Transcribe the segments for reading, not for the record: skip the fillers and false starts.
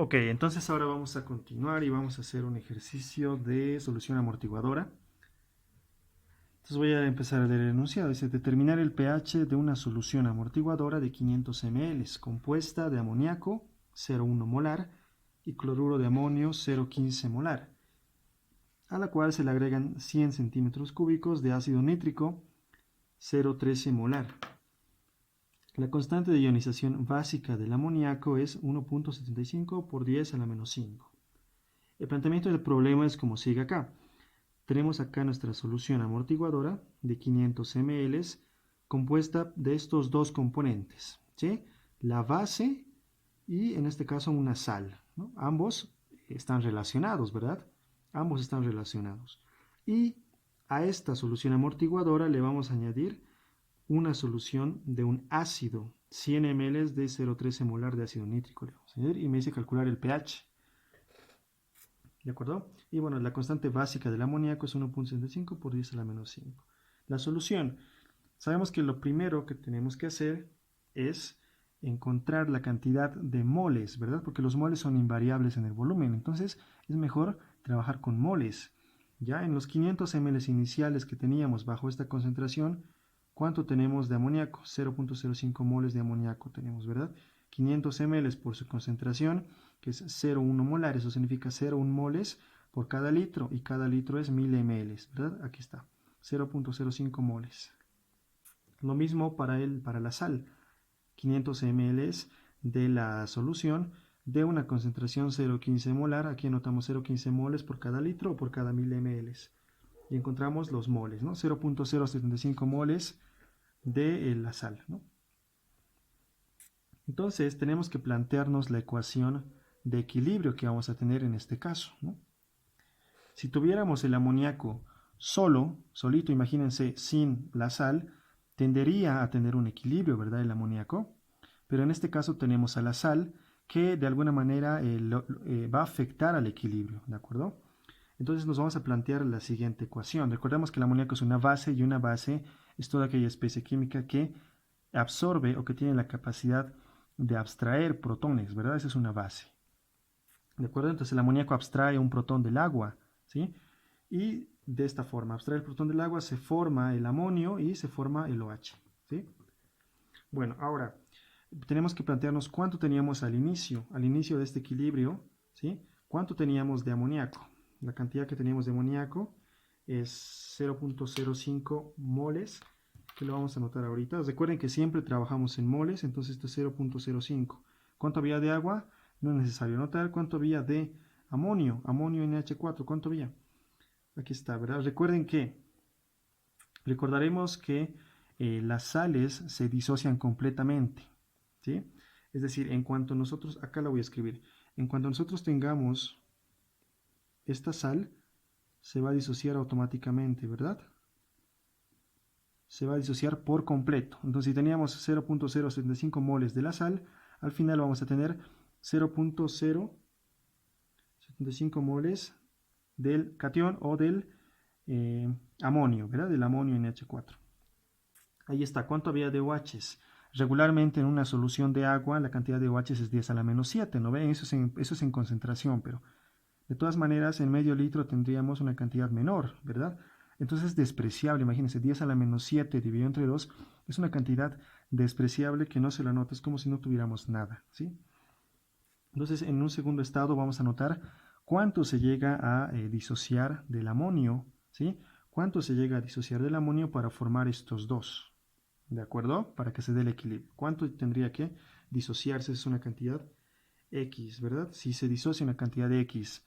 Ok, entonces ahora vamos a continuar y vamos a hacer un ejercicio de solución amortiguadora. Entonces voy a empezar a leer el enunciado. Dice, determinar el pH de una solución amortiguadora de 500 ml, compuesta de amoníaco 0,1 molar y cloruro de amonio 0,15 molar, a la cual se le agregan 100 centímetros cúbicos de ácido nítrico 0,13 molar. La constante de ionización básica del amoníaco es 1,75 por 10 a la menos 5. El planteamiento del problema es como sigue acá. Tenemos acá nuestra solución amortiguadora de 500 ml compuesta de estos dos componentes, ¿sí? La base y en este caso una sal, ¿no? Ambos están relacionados, ¿verdad? Ambos están relacionados. Y a esta solución amortiguadora le vamos a añadir una solución de un ácido, 100 ml de 0,13 molar de ácido nítrico. Le vamos a añadir y me dice calcular el pH. ¿De acuerdo? Y bueno, la constante básica del amoníaco es 1,75 por 10 a la menos 5. La solución. Sabemos que lo primero que tenemos que hacer es encontrar la cantidad de moles, ¿verdad? Porque los moles son invariables en el volumen. Entonces es mejor trabajar con moles. Ya en los 500 ml iniciales que teníamos bajo esta concentración, ¿cuánto tenemos de amoníaco? 0,05 moles de amoníaco tenemos, ¿verdad? 500 ml por su concentración, que es 0,1 molar, eso significa 0,1 moles por cada litro, y cada litro es 1000 ml, ¿verdad? Aquí está, 0,05 moles. Lo mismo para la sal, 500 ml de la solución de una concentración 0,15 molar, aquí anotamos 0,15 moles por cada litro o por cada 1000 ml. Y encontramos los moles, ¿no? 0,075 moles de la sal, ¿no? Entonces tenemos que plantearnos la ecuación de equilibrio que vamos a tener en este caso, ¿no? Si tuviéramos el amoníaco solito, imagínense, sin la sal, tendería a tener un equilibrio, ¿verdad? El amoníaco. Pero en este caso tenemos a la sal que de alguna manera va a afectar al equilibrio, ¿de acuerdo? Entonces nos vamos a plantear la siguiente ecuación. Recordemos que el amoníaco es una base y una base es toda aquella especie química que absorbe o que tiene la capacidad de abstraer protones, ¿verdad? Esa es una base. ¿De acuerdo? Entonces el amoníaco abstrae un protón del agua, ¿sí? Y de esta forma, abstrae el protón del agua, se forma el amonio y se forma el OH, ¿sí? Bueno, ahora tenemos que plantearnos cuánto teníamos al inicio de este equilibrio, ¿sí? ¿Cuánto teníamos de amoníaco? La cantidad que teníamos de amoníaco es 0,05 moles, que lo vamos a anotar ahorita. Recuerden que siempre trabajamos en moles, entonces esto es 0,05. ¿Cuánto había de agua? No es necesario anotar. ¿Cuánto había de amonio? Amonio NH4, ¿cuánto había? Aquí está, ¿verdad? Recordaremos que las sales se disocian completamente, ¿sí? Es decir, en cuanto nosotros, acá la voy a escribir, en cuanto nosotros tengamos esta sal, se va a disociar automáticamente, ¿verdad? Se va a disociar por completo. Entonces, si teníamos 0,075 moles de la sal, al final vamos a tener 0,075 moles del catión o del amonio, ¿verdad? Del amonio NH4. Ahí está, ¿cuánto había de OHs? Regularmente en una solución de agua la cantidad de OHs es 10 a la menos 7, ¿no ven? Eso es en concentración, pero de todas maneras en medio litro tendríamos una cantidad menor, ¿verdad? Entonces es despreciable, imagínense, 10 a la menos 7 dividido entre 2 es una cantidad despreciable que no se la nota, es como si no tuviéramos nada, ¿sí? Entonces en un segundo estado vamos a notar cuánto se llega a disociar del amonio, ¿sí? Cuánto se llega a disociar del amonio para formar estos dos, ¿de acuerdo? Para que se dé el equilibrio. ¿Cuánto tendría que disociarse? Es una cantidad X, ¿verdad? Si se disocia una cantidad de X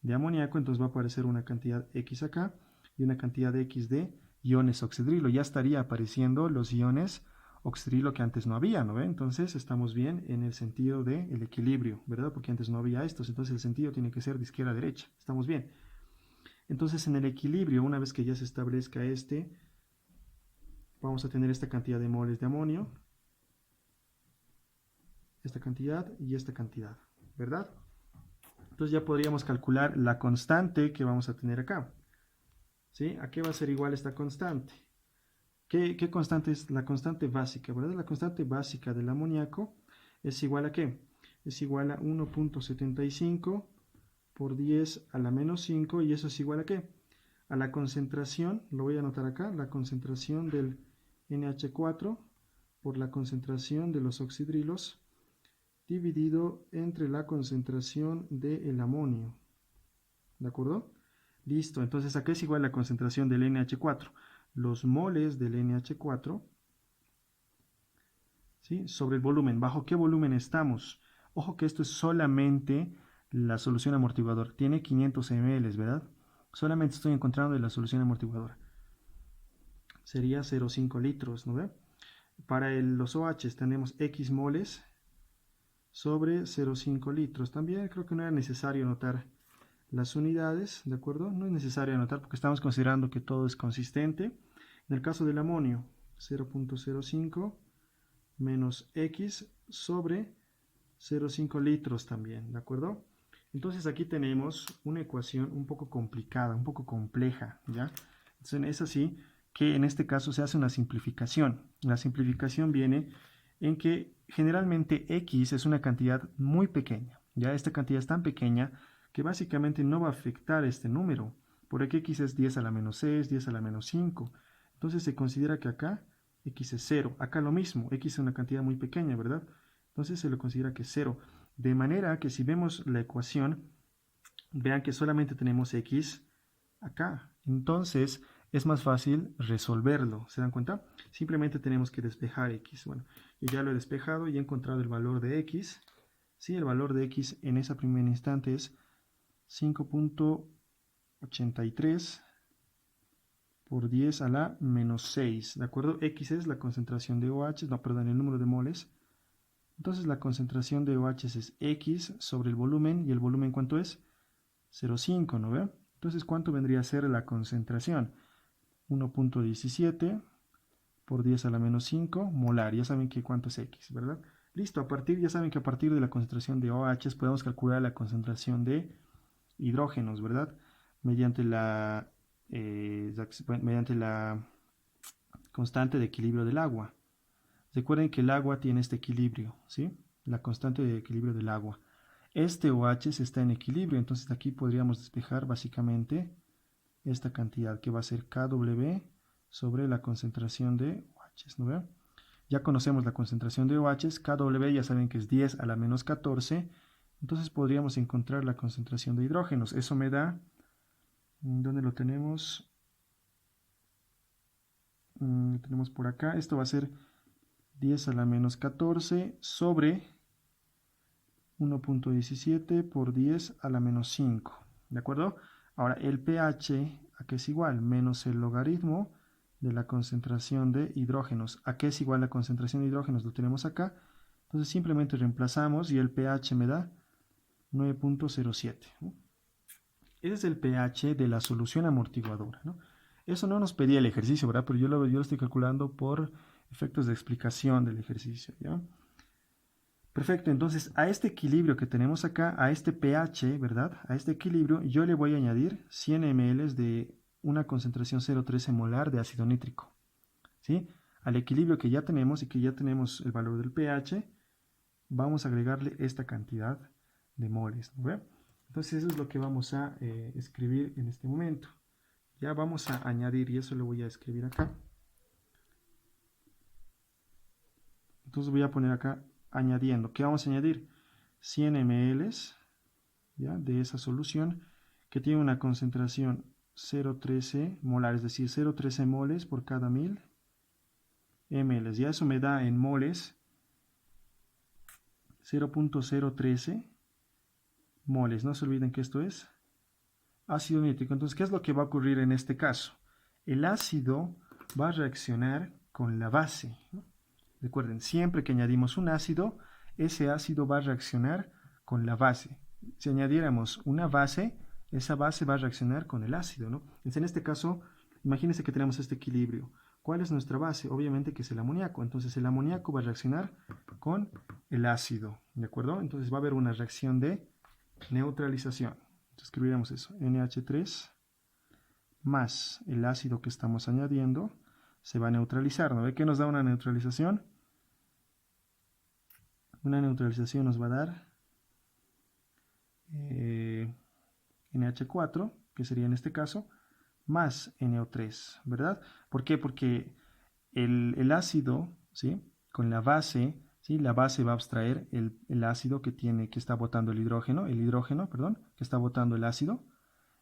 de amoníaco, entonces va a aparecer una cantidad X acá y una cantidad X de iones oxidrilo. Ya estaría apareciendo los iones oxidrilo que antes no había, ¿no ve? Entonces estamos bien en el sentido del equilibrio, ¿verdad? Porque antes no había estos, entonces el sentido tiene que ser de izquierda a derecha. Estamos bien. Entonces en el equilibrio, una vez que ya se establezca vamos a tener esta cantidad de moles de amonio, esta cantidad y esta cantidad, ¿verdad? Entonces ya podríamos calcular la constante que vamos a tener acá, ¿sí? ¿A qué va a ser igual esta constante? ¿Qué constante es? La constante básica, ¿verdad? La constante básica del amoníaco es igual a ¿qué? es igual a 1.75 por 10 a la menos 5, y eso es igual a ¿qué? A la concentración, lo voy a anotar acá, la concentración del NH4 por la concentración de los oxidrilos dividido entre la concentración del amonio. ¿De acuerdo? Listo, entonces acá es igual a la concentración del NH4. Los moles del NH4, ¿sí?, sobre el volumen. ¿Bajo qué volumen estamos? Ojo que esto es solamente la solución amortiguadora. Tiene 500 ml, ¿verdad? Solamente estoy encontrando la solución amortiguadora. Sería 0,5 litros, ¿no ve? Para los OH tenemos X moles sobre 0,5 litros. También creo que no era necesario anotar las unidades, ¿de acuerdo? No es necesario anotar porque estamos considerando que todo es consistente. En el caso del amonio, 0.05 menos X sobre 0,5 litros también, ¿de acuerdo? Entonces aquí tenemos una ecuación un poco complicada, un poco compleja, ¿ya? Entonces es así que en este caso se hace una simplificación. La simplificación viene en que generalmente X es una cantidad muy pequeña, ¿ya? Esta cantidad es tan pequeña que básicamente no va a afectar este número, porque X es 10 a la menos 6, 10 a la menos 5. Entonces se considera que acá X es 0. Acá lo mismo, X es una cantidad muy pequeña, ¿verdad? Entonces se lo considera que es 0. De manera que si vemos la ecuación, vean que solamente tenemos X acá. Entonces es más fácil resolverlo. ¿Se dan cuenta? Simplemente tenemos que despejar X. Bueno, yo ya lo he despejado y he encontrado el valor de X. Sí, el valor de X en esa primer instante es 5.83 por 10 a la menos 6. ¿De acuerdo? X es la concentración de OH, no, perdón, el número de moles. Entonces la concentración de OH es X sobre el volumen, y el volumen ¿cuánto es? 0,5, ¿no ve? Entonces, ¿cuánto vendría a ser la concentración? 1.17 por 10 a la menos 5 molar. Ya saben que cuánto es X, ¿verdad? Listo, ya saben que a partir de la concentración de OH podemos calcular la concentración de hidrógenos, ¿verdad? Mediante mediante la constante de equilibrio del agua. Recuerden que el agua tiene este equilibrio, ¿sí? La constante de equilibrio del agua. Este OH está en equilibrio, entonces aquí podríamos despejar básicamente esta cantidad que va a ser KW sobre la concentración de OH, ¿no ven? Ya conocemos la concentración de OH, KW ya saben que es 10 a la menos 14, entonces podríamos encontrar la concentración de hidrógenos. Eso me da, ¿dónde lo tenemos? Tenemos por acá, esto va a ser 10 a la menos 14 sobre 1.17 por 10 a la menos 5, ¿de acuerdo? Ahora el pH, ¿a qué es igual? Menos el logaritmo de la concentración de hidrógenos. ¿A qué es igual la concentración de hidrógenos? Lo tenemos acá. Entonces simplemente reemplazamos y el pH me da 9.07. ¿no? Ese es el pH de la solución amortiguadora, ¿no? Eso no nos pedía el ejercicio, ¿verdad? Pero yo lo estoy calculando por efectos de explicación del ejercicio, ¿ya? Perfecto, entonces a este equilibrio que tenemos acá, a este pH, ¿verdad? A este equilibrio yo le voy a añadir 100 ml de una concentración 0,13 molar de ácido nítrico, ¿sí? Al equilibrio que ya tenemos y que ya tenemos el valor del pH, vamos a agregarle esta cantidad de moles, ¿no ve? Entonces eso es lo que vamos a escribir en este momento. Ya vamos a añadir, y eso lo voy a escribir acá. Entonces voy a poner acá añadiendo. ¿Qué vamos a añadir? 100 ml, ¿ya?, de esa solución que tiene una concentración 0,13 molar, es decir, 0,13 moles por cada 1000 ml. Ya eso me da en moles 0.013 moles. No se olviden que esto es ácido nítrico. Entonces, ¿qué es lo que va a ocurrir en este caso? El ácido va a reaccionar con la base, ¿no? Recuerden, siempre que añadimos un ácido, ese ácido va a reaccionar con la base. Si añadiéramos una base, esa base va a reaccionar con el ácido, ¿no? Entonces, en este caso, imagínense que tenemos este equilibrio. ¿Cuál es nuestra base? Obviamente que es el amoníaco. Entonces, el amoníaco va a reaccionar con el ácido, ¿de acuerdo? Entonces, va a haber una reacción de neutralización. Entonces, escribiremos eso, NH3 más el ácido que estamos añadiendo se va a neutralizar, ¿no ve que nos da una neutralización? Una neutralización nos va a dar NH4, que sería en este caso, más NO3, ¿verdad? ¿Por qué? Porque el ácido, ¿sí? Con la base, ¿sí? La base va a abstraer el ácido que está botando el hidrógeno, perdón, que está botando el ácido,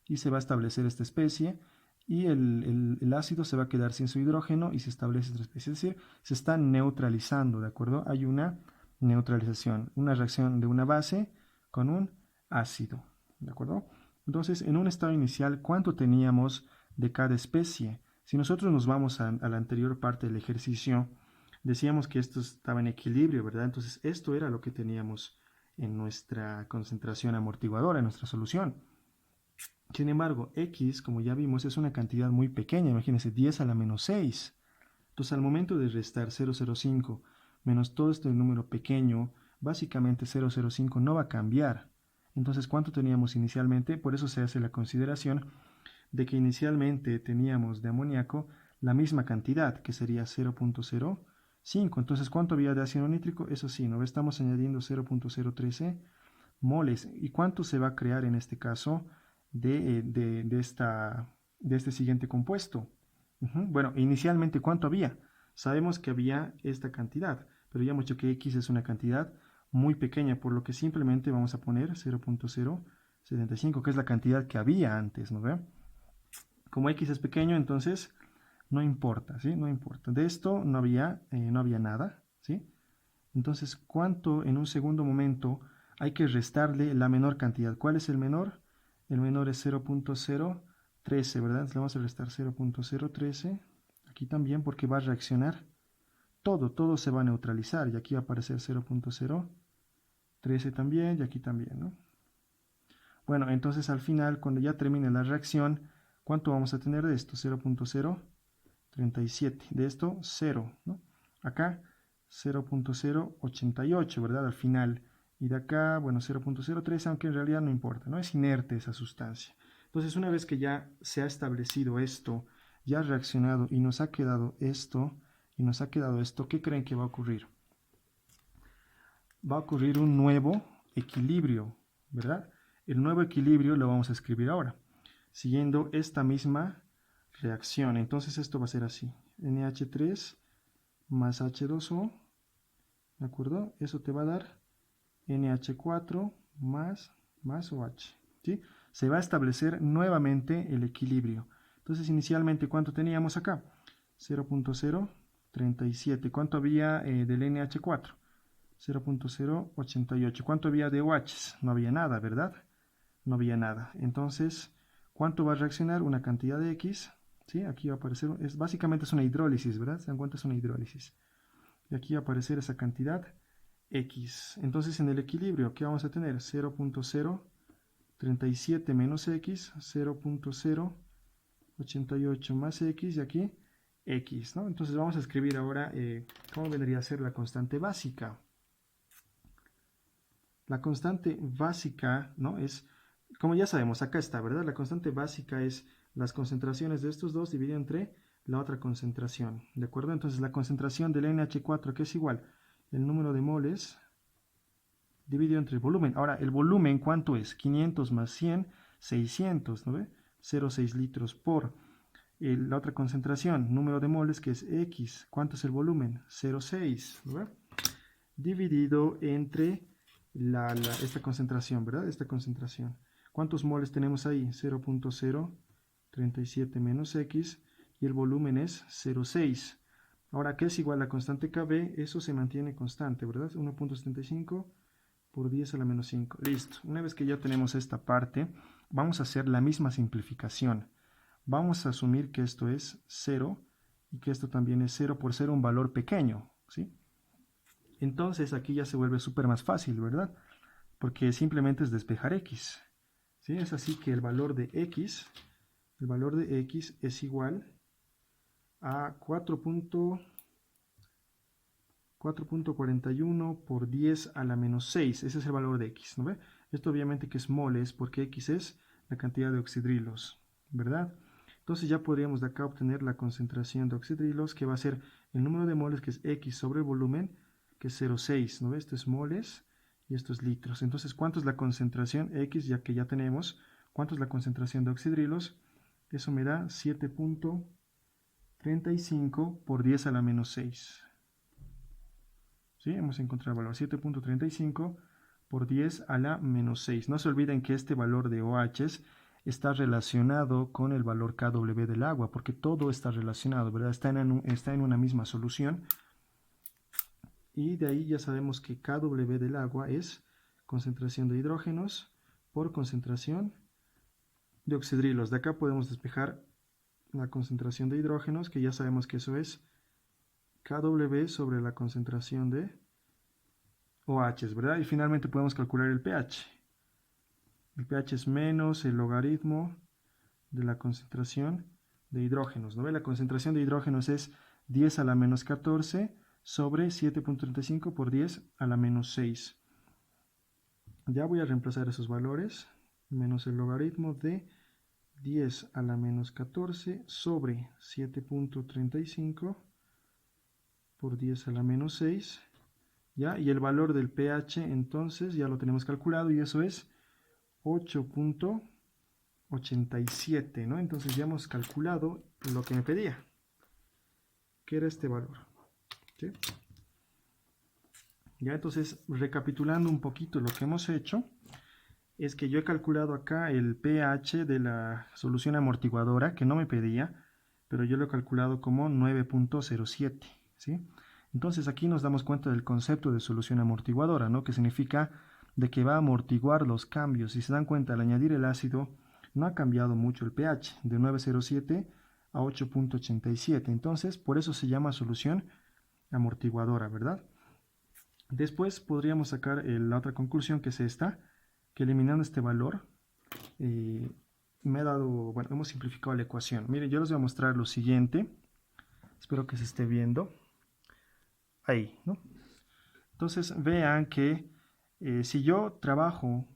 y se va a establecer esta especie, y el ácido se va a quedar sin su hidrógeno y se establece otra especie, es decir, se está neutralizando, ¿de acuerdo? Hay una neutralización, una reacción de una base con un ácido, ¿de acuerdo? Entonces, en un estado inicial, ¿cuánto teníamos de cada especie? Si nosotros nos vamos a la anterior parte del ejercicio, decíamos que esto estaba en equilibrio, ¿verdad? Entonces, esto era lo que teníamos en nuestra concentración amortiguadora, en nuestra solución. Sin embargo, X, como ya vimos, es una cantidad muy pequeña, imagínense, 10 a la menos 6. Entonces, al momento de restar 0,05 menos todo este número pequeño, básicamente 0,05 no va a cambiar. Entonces, ¿cuánto teníamos inicialmente? Por eso se hace la consideración de que inicialmente teníamos de amoníaco la misma cantidad, que sería 0,05. Entonces, ¿cuánto había de ácido nítrico? Eso sí, ¿no? Estamos añadiendo 0,013 moles. ¿Y cuánto se va a crear en este caso de este siguiente compuesto? Bueno, inicialmente, ¿cuánto había? Sabemos que había esta cantidad, pero ya hemos dicho que X es una cantidad muy pequeña, por lo que simplemente vamos a poner 0,075, que es la cantidad que había antes, ¿no ve? Como X es pequeño, entonces no importa, ¿sí? No importa. De esto no había nada, ¿sí? Entonces, ¿cuánto en un segundo momento hay que restarle la menor cantidad? ¿Cuál es el menor? El menor es 0,013, ¿verdad? Entonces le vamos a restar 0,013. Aquí también porque va a reaccionar todo se va a neutralizar. Y aquí va a aparecer 0,013 también y aquí también, ¿no? Bueno, entonces al final, cuando ya termine la reacción, ¿cuánto vamos a tener de esto? 0,037. De esto, 0, ¿no? Acá 0,088, ¿verdad? Al final. Y de acá, bueno, 0,03, aunque en realidad no importa, ¿no? Es inerte esa sustancia. Entonces, una vez que ya se ha establecido esto, ya ha reaccionado y nos ha quedado esto, ¿qué creen que va a ocurrir? Va a ocurrir un nuevo equilibrio, ¿verdad? El nuevo equilibrio lo vamos a escribir ahora, siguiendo esta misma reacción. Entonces, esto va a ser así. NH3 más H2O, ¿de acuerdo? Eso te va a dar NH4 más OH, ¿sí? Se va a establecer nuevamente el equilibrio. Entonces, inicialmente, ¿cuánto teníamos acá? 0,037. ¿Cuánto había del NH4? 0,088. ¿Cuánto había de OH? No había nada, ¿verdad? No había nada. Entonces, ¿cuánto va a reaccionar? Una cantidad de X, ¿sí? Aquí va a aparecer, básicamente es una hidrólisis, ¿verdad? ¿Se dan cuenta? Es una hidrólisis. Y aquí va a aparecer esa cantidad X. Entonces, en el equilibrio, ¿qué vamos a tener? 0,037 menos X, 0,088 más X y aquí X, ¿no? Entonces vamos a escribir ahora cómo vendría a ser la constante básica. La constante básica, ¿no? Es, como ya sabemos, acá está, ¿verdad? La constante básica es las concentraciones de estos dos dividido entre la otra concentración, ¿de acuerdo? Entonces la concentración del NH4, que es igual el número de moles dividido entre el volumen. Ahora, ¿el volumen cuánto es? 500 más 100, 600, ¿no ve? 0,6 litros por la otra concentración, número de moles, que es X. ¿Cuánto es el volumen? 0,6, ¿no ve? Dividido entre esta concentración, ¿verdad? Esta concentración. ¿Cuántos moles tenemos ahí? 0,037 menos X y el volumen es 0,6. Ahora, ¿qué es igual a la constante Kb? Eso se mantiene constante, ¿verdad? 1,75 por 10 a la menos 5. Listo. Una vez que ya tenemos esta parte, vamos a hacer la misma simplificación. Vamos a asumir que esto es 0 y que esto también es 0 por ser un valor pequeño, ¿sí? Entonces aquí ya se vuelve súper más fácil, ¿verdad? Porque simplemente es despejar x. ¿Sí? Es así que el valor de x es igual a 4.41 por 10 a la menos 6. Ese es el valor de x, ¿no ve? Esto obviamente que es moles porque x es la cantidad de oxidrilos, ¿verdad? Entonces ya podríamos de acá obtener la concentración de oxidrilos, que va a ser el número de moles, que es x sobre el volumen, que es 0,6, ¿no ve? Esto es moles, y esto es litros. Entonces, ¿cuánto es la concentración X? Ya que ya tenemos, ¿cuánto es la concentración de oxidrilos? Eso me da 7.35 por 10 a la menos 6. ¿Sí? Hemos encontrado el valor 7.35 por 10 a la menos 6. No se olviden que este valor de OH está relacionado con el valor kW del agua, porque todo está relacionado, ¿verdad? Está en una misma solución. Y de ahí ya sabemos que kW del agua es concentración de hidrógenos por concentración de oxidrilos. De acá podemos despejar la concentración de hidrógenos, que ya sabemos que eso es kW sobre la concentración de OH, ¿verdad? Y finalmente podemos calcular el pH. El pH es menos el logaritmo de la concentración de hidrógenos, ¿no ve? La concentración de hidrógenos es 10 a la menos 14 sobre 7.35 por 10 a la menos 6. Ya voy a reemplazar esos valores, menos el logaritmo de 10 a la menos 14 sobre 7.35 por 10 a la menos 6. ¿Ya? Y el valor del pH entonces ya lo tenemos calculado y eso es 8.87, ¿no? Entonces ya hemos calculado lo que me pedía, que era este valor. ¿Sí? Ya, entonces, recapitulando un poquito lo que hemos hecho, es que yo he calculado acá el pH de la solución amortiguadora, que no me pedía, pero yo lo he calculado como 9.07, ¿sí? Entonces aquí nos damos cuenta del concepto de solución amortiguadora, ¿no? Que significa de que va a amortiguar los cambios. Si se dan cuenta, al añadir el ácido no ha cambiado mucho el pH, de 9.07 a 8.87. Entonces, por eso se llama solución amortiguadora, ¿verdad? Después podríamos sacar la otra conclusión, que es esta, que eliminando este valor, me ha dado, bueno, hemos simplificado la ecuación. Miren, yo les voy a mostrar lo siguiente. Espero que se esté viendo. Ahí, ¿no? Entonces vean que si yo trabajo,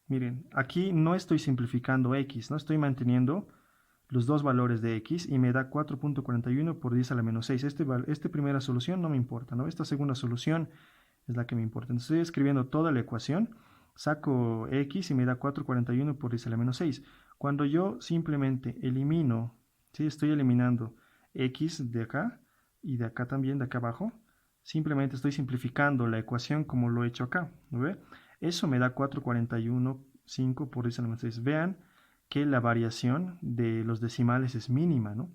miren, aquí no estoy simplificando x, no estoy manteniendo los dos valores de x y me da 4.41 por 10 a la menos 6. Esta primera solución no me importa, ¿no? Esta segunda solución es la que me importa. Entonces estoy escribiendo toda la ecuación, saco x y me da 4.41 por 10 a la menos 6. Cuando yo simplemente elimino, ¿sí? Estoy eliminando x de acá y de acá también, de acá abajo, simplemente estoy simplificando la ecuación como lo he hecho acá, ¿no ve? Eso me da 4.41,5 por 10 a la menos 6. Vean que la variación de los decimales es mínima, ¿no?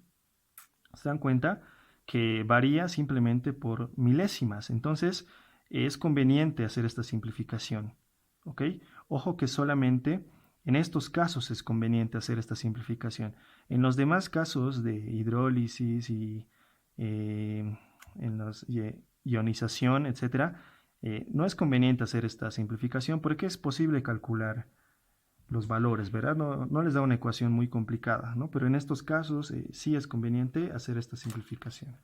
¿Se dan cuenta? Que varía simplemente por milésimas. Entonces, es conveniente hacer esta simplificación, ¿ok? Ojo que solamente en estos casos es conveniente hacer esta simplificación. En los demás casos de hidrólisis y en los ionización, etcétera, no es conveniente hacer esta simplificación porque es posible calcular los valores, ¿verdad? No les da una ecuación muy complicada, ¿no? Pero en estos casos sí es conveniente hacer esta simplificación.